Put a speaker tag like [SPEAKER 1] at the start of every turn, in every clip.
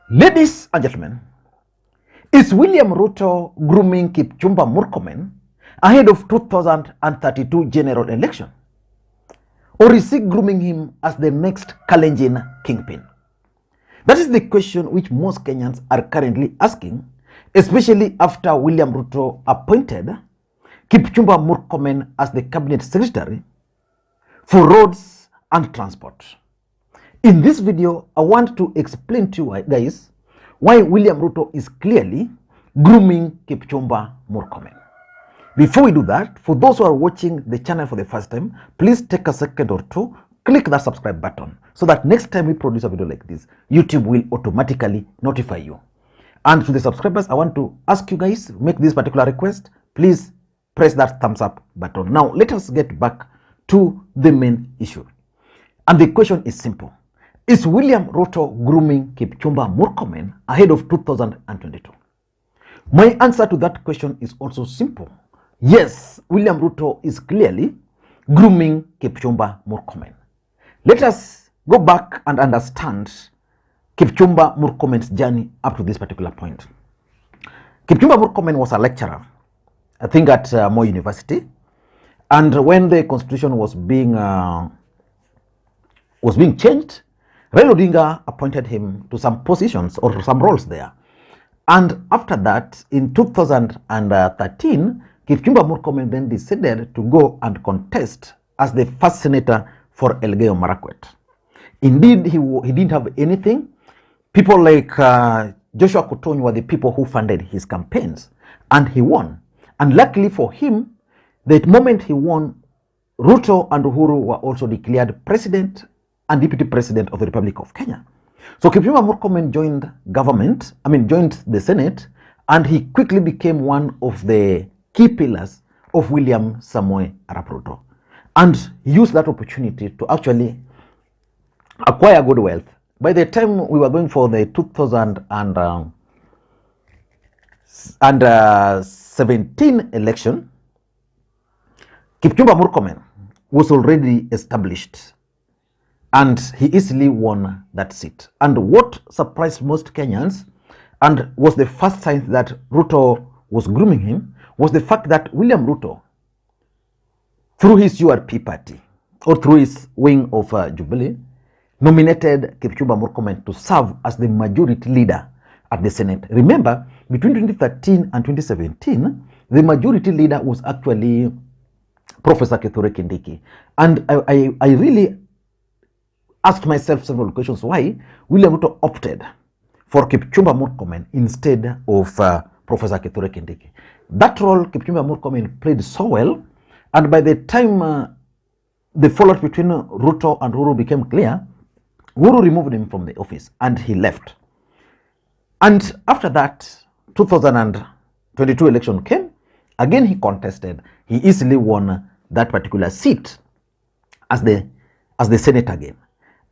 [SPEAKER 1] Ladies and gentlemen, is William Ruto grooming Kipchumba Murkomen ahead of 2032 general election? Or is he grooming him as the next Kalenjin kingpin? That is the question which most Kenyans are currently asking, especially after William Ruto appointed Kipchumba Murkomen as the cabinet secretary for roads and transport. In this video, I want to explain to you guys why William Ruto is clearly grooming Kipchumba Murkomen. Before we do that, for those who are watching the channel for the first time, please take a second or two, click that subscribe button so that next time we produce a video like this, YouTube will automatically notify you. And to the subscribers, I want to ask you guys, make this particular request, please press that thumbs up button. Now, let us get back to the main issue. And the question is simple. Is William Ruto grooming Kipchumba Murkomen ahead of 2022? My answer to that question is also simple. Yes, William Ruto is clearly grooming Kipchumba Murkomen. Let us go back and understand Kipchumba Murkomen's journey up to this particular point. Kipchumba Murkomen was a lecturer, I think at Moi University, and when the constitution was being changed, Raila Odinga appointed him to some positions or some roles there. And after that, in 2013, Kipchumba Murkomen then decided to go and contest as the first senator for Elgeyo Marakwet. Indeed, he didn't have anything. People like Joshua Kutonyi were the people who funded his campaigns, and he won. And luckily for him, the moment he won, Ruto and Uhuru were also declared president and deputy president of the Republic of Kenya. So Kipchumba Murkomen joined the Senate, and he quickly became one of the key pillars of William Samoei Arap Ruto. And he used that opportunity to actually acquire good wealth. By the time we were going for the 2017 election, Kipchumba Murkomen was already established, and he easily won that seat. And what surprised most Kenyans, and was the first sign that Ruto was grooming him, was the fact that William Ruto, through his URP party, or through his wing of Jubilee, nominated Kipchumba Murkomen to serve as the majority leader at the Senate. Remember, between 2013 and 2017, the majority leader was actually Professor Kithure Kindiki. And I really asked myself several questions why William Ruto opted for Kipchumba Murkomen instead of Professor Kithure Kindiki. That role Kipchumba Murkomen played so well, and by the time the fallout between Ruto and Uhuru became clear, Uhuru removed him from the office and he left. And after that, 2022 election came, again he contested, he easily won that particular seat as the Senate again.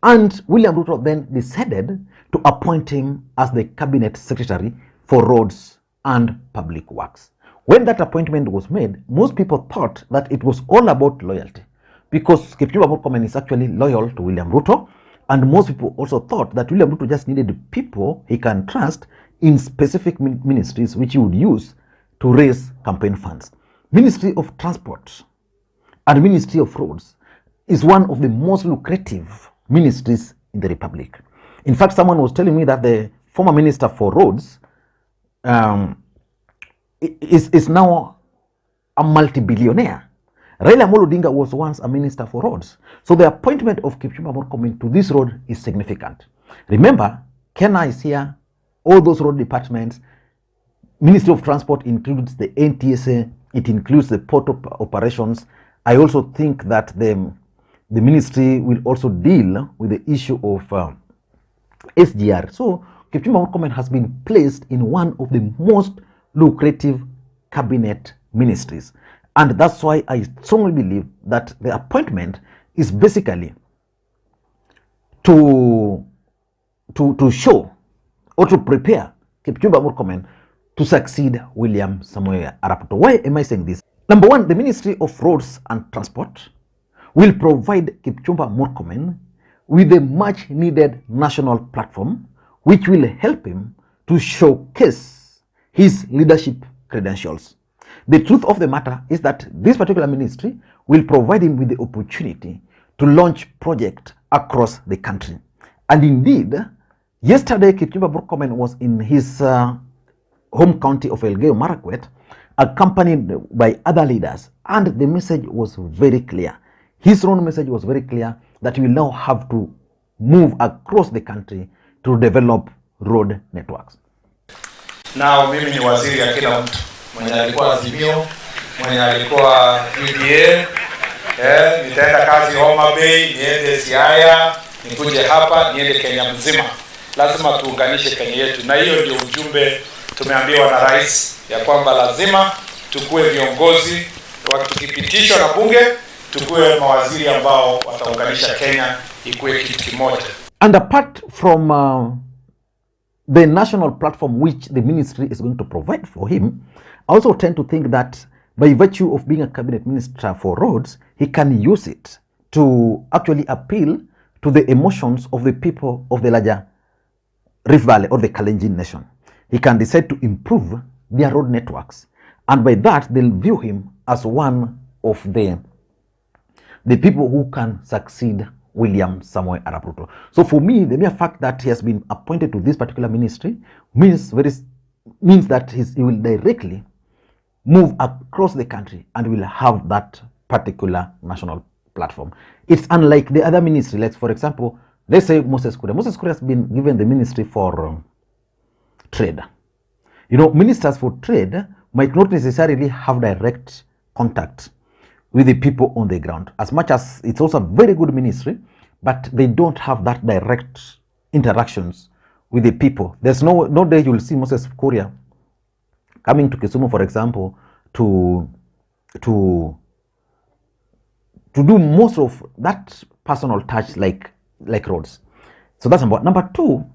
[SPEAKER 1] And William Ruto then decided to appoint him as the cabinet secretary for roads and public works. When that appointment was made, most people thought that it was all about loyalty, because Kipchumba Murkomen is actually loyal to William Ruto, and most people also thought that William Ruto just needed people he can trust in specific ministries which he would use to raise campaign funds. Ministry of Transport and Ministry of Roads is one of the most lucrative ministries in the Republic. In fact, someone was telling me that the former minister for roads is now a multi-billionaire. Raila Odinga was once a minister for roads. So the appointment of Kipchumba Murkomen to this road is significant. Remember, Kenya is here, all those road departments. Ministry of Transport includes the NTSA, it includes the port operations. I also think that the ministry will also deal with the issue of SGR. So Kipchumba Murkomen has been placed in one of the most lucrative cabinet ministries. And that's why I strongly believe that the appointment is basically to show or to prepare Kipchumba Murkomen to succeed William Samoei Arap Ruto. Why am I saying this? Number one, the Ministry of Roads and Transport will provide Kipchumba Murkomen with a much needed national platform which will help him to showcase his leadership credentials. The truth of the matter is that this particular ministry will provide him with the opportunity to launch projects across the country. And indeed, yesterday, Kipchumba Murkomen was in his home county of Elgeyo Marakwet, accompanied by other leaders, and the message was very clear. His own message was very clear that we now have to move across the country to develop road networks.
[SPEAKER 2] Now mimi ni waziri ya kila mtu, mwenye alikuwa Azimio, mwenye alikuwa UDA, nitaenda kazi Homabay, niende Siaya, nikuje hapa, niende Kenya mzima. Lazima tuunganishe Kenya yetu, na hiyo ndio ujumbe tumeambiwa na rais, ya kwamba lazima tukue viongozi, tukipitishwa na bunge, tukue mawaziri ambao wataunganisha Kenya ikue kitu kimoja.
[SPEAKER 1] And apart from the national platform which the ministry is going to provide for him, I also tend to think that by virtue of being a cabinet minister for roads, he can use it to actually appeal to the emotions of the people of the larger Rift Valley or the Kalenjin nation. He can decide to improve their road networks, and by that they'll view him as one of the people who can succeed William Samoei Arap Ruto. So for me, the mere fact that he has been appointed to this particular ministry means that he will directly move across the country and will have that particular national platform. It's unlike the other ministry. Like, for example, let's say Moses Kuria. Moses Kuria has been given the ministry for trade. You know, ministers for trade might not necessarily have direct contact with the people on the ground, as much as it's also a very good ministry, but they don't have that direct interactions with the people. There's no day you'll see Moses Kuria coming to Kisumu, for example, to do most of that personal touch like roads. So that's number one. Number two,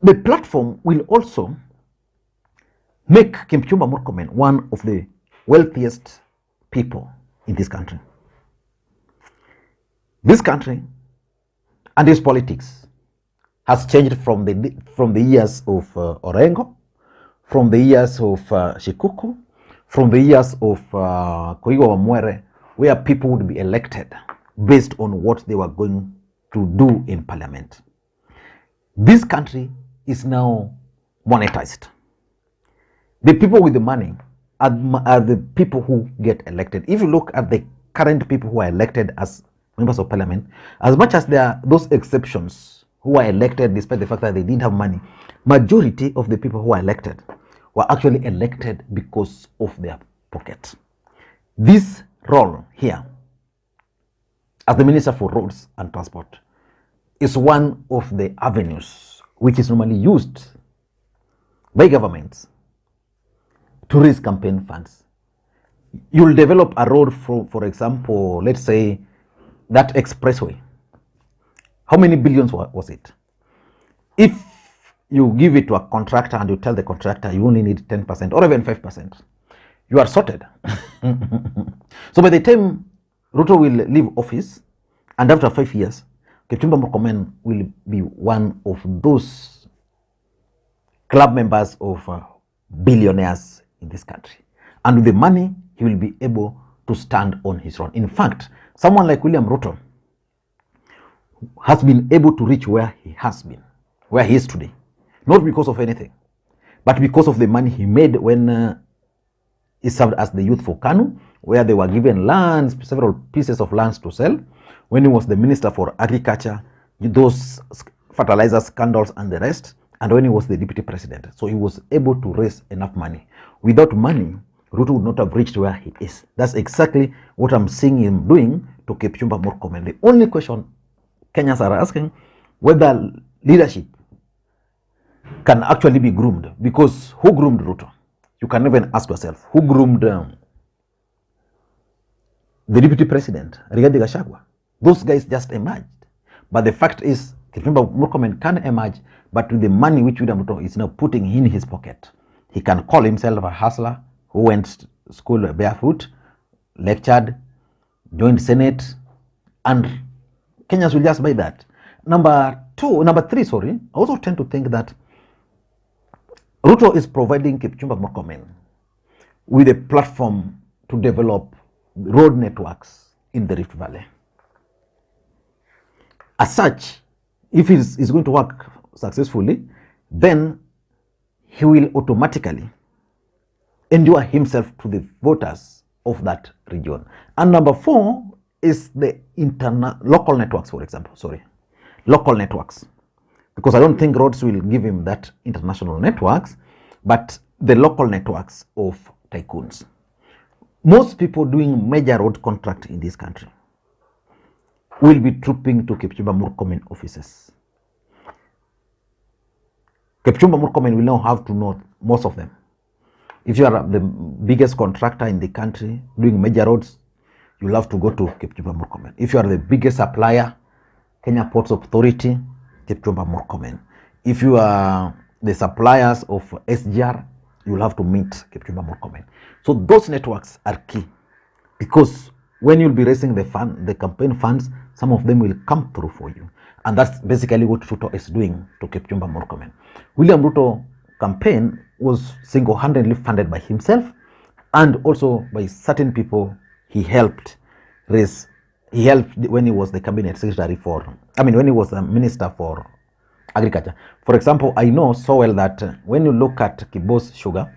[SPEAKER 1] the platform will also make Kipchumba Murkomen one of the wealthiest people in this country. This country and its politics has changed from the years of Orengo, from the years of Shikuku, from the years of Koigo Wamwere, where people would be elected based on what they were going to do in parliament. This country is now monetized. The people with the money are the people who get elected. If you look at the current people who are elected as members of parliament, as much as there are those exceptions who are elected despite the fact that they didn't have money, majority of the people who are elected were actually elected because of their pocket. This role here as the Minister for Roads and Transport is one of the avenues which is normally used by governments to raise campaign funds. You'll develop a road for example, let's say that expressway. How many billions was it? If you give it to a contractor and you tell the contractor you only need 10% or even 5%, you are sorted. So by the time Ruto will leave office, and after 5 years, Kipchumba Murkomen will be one of those club members of billionaires in this country. And with the money, he will be able to stand on his own. In fact, someone like William Ruto has been able to reach where he has been, where he is today, not because of anything, but because of the money he made when he served as the youth for KANU, where they were given lands, several pieces of lands to sell. When he was the Minister for Agriculture, those fertilizer scandals and the rest, and when he was the Deputy President. So he was able to raise enough money. Without money, Ruto would not have reached where he is. That's exactly what I'm seeing him doing to Kipchumba Murkomen. The only question Kenyans are asking, whether leadership can actually be groomed, because who groomed Ruto? You can even ask yourself, who groomed the Deputy President, Rigathi Gachagua? Those guys just emerged. But the fact is, Kipchumba Murkomen can emerge, but with the money which William Ruto is now putting in his pocket, he can call himself a hustler who went to school barefoot, lectured, joined Senate, and Kenyans will just buy that. number three, sorry, I also tend to think that Ruto is providing Kipchumba Murkomen with a platform to develop road networks in the Rift Valley. As such, if it is going to work successfully, then he will automatically endure himself to the voters of that region. And number four is the local networks, for example, local networks. Because I don't think roads will give him that international networks, but the local networks of tycoons. Most people doing major road contract in this country will be trooping to Kipchumba Murkomen offices. Kipchumba Murkomen will now have to know most of them. If you are the biggest contractor in the country doing major roads, you'll have to go to Kipchumba Murkomen. If you are the biggest supplier, Kenya Ports Authority, Kipchumba Murkomen. If you are the suppliers of SGR, you will have to meet Kipchumba Murkomen. So those networks are key, because when you'll be raising the campaign funds, some of them will come through for you. And that's basically what Ruto is doing to Kipchumba Murkomen. William Ruto campaign was single-handedly funded by himself and also by certain people he helped raise. He helped when he was the cabinet secretary when he was a minister for agriculture. For example, I know so well that when you look at Kibos Sugar,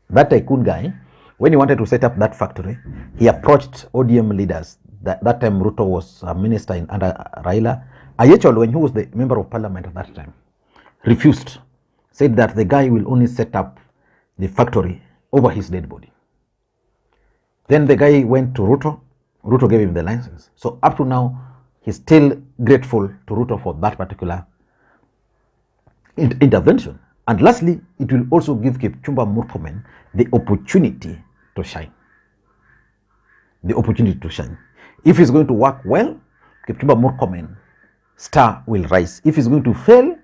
[SPEAKER 1] that tycoon guy, when he wanted to set up that factory, he approached ODM leaders. That time Ruto was a minister under Raila. Ayechol, when he was the member of parliament at that time, refused, said that the guy will only set up the factory over his dead body. Then the guy went to Ruto. Ruto gave him the license. So up to now, he's still grateful to Ruto for that particular intervention. And lastly, it will also give Kipchumba Murkomen the opportunity to shine. The opportunity to shine. If it's going to work well, Kipchumba Murkomen star will rise. If it's going to fail,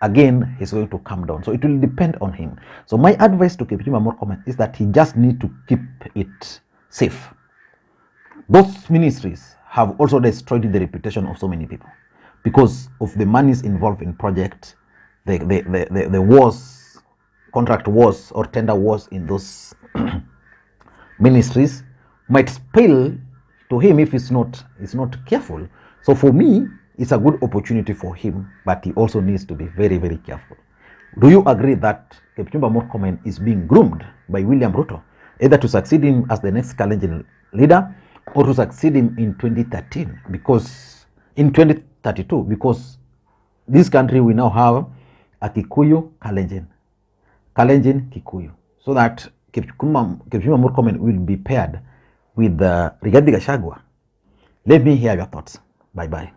[SPEAKER 1] again, he's going to come down. So it will depend on him. So my advice to Kipchumba Murkomen is that he just need to keep it safe. Those ministries have also destroyed the reputation of so many people because of the monies involved in project, the wars, contract wars or tender wars in those ministries might spill to him if he's not careful. So for me, it's a good opportunity for him, but he also needs to be very, very careful. Do you agree that Kipchumba Murkomen is being groomed by William Ruto, either to succeed him as the next Kalenjin leader or to succeed him in 2032? Because this country we now have a Kikuyu Kalenjin Kikuyu, so that Kipchumba Murkomen will be paired with Rigathi Gachagua. Let me hear your thoughts. Bye-bye.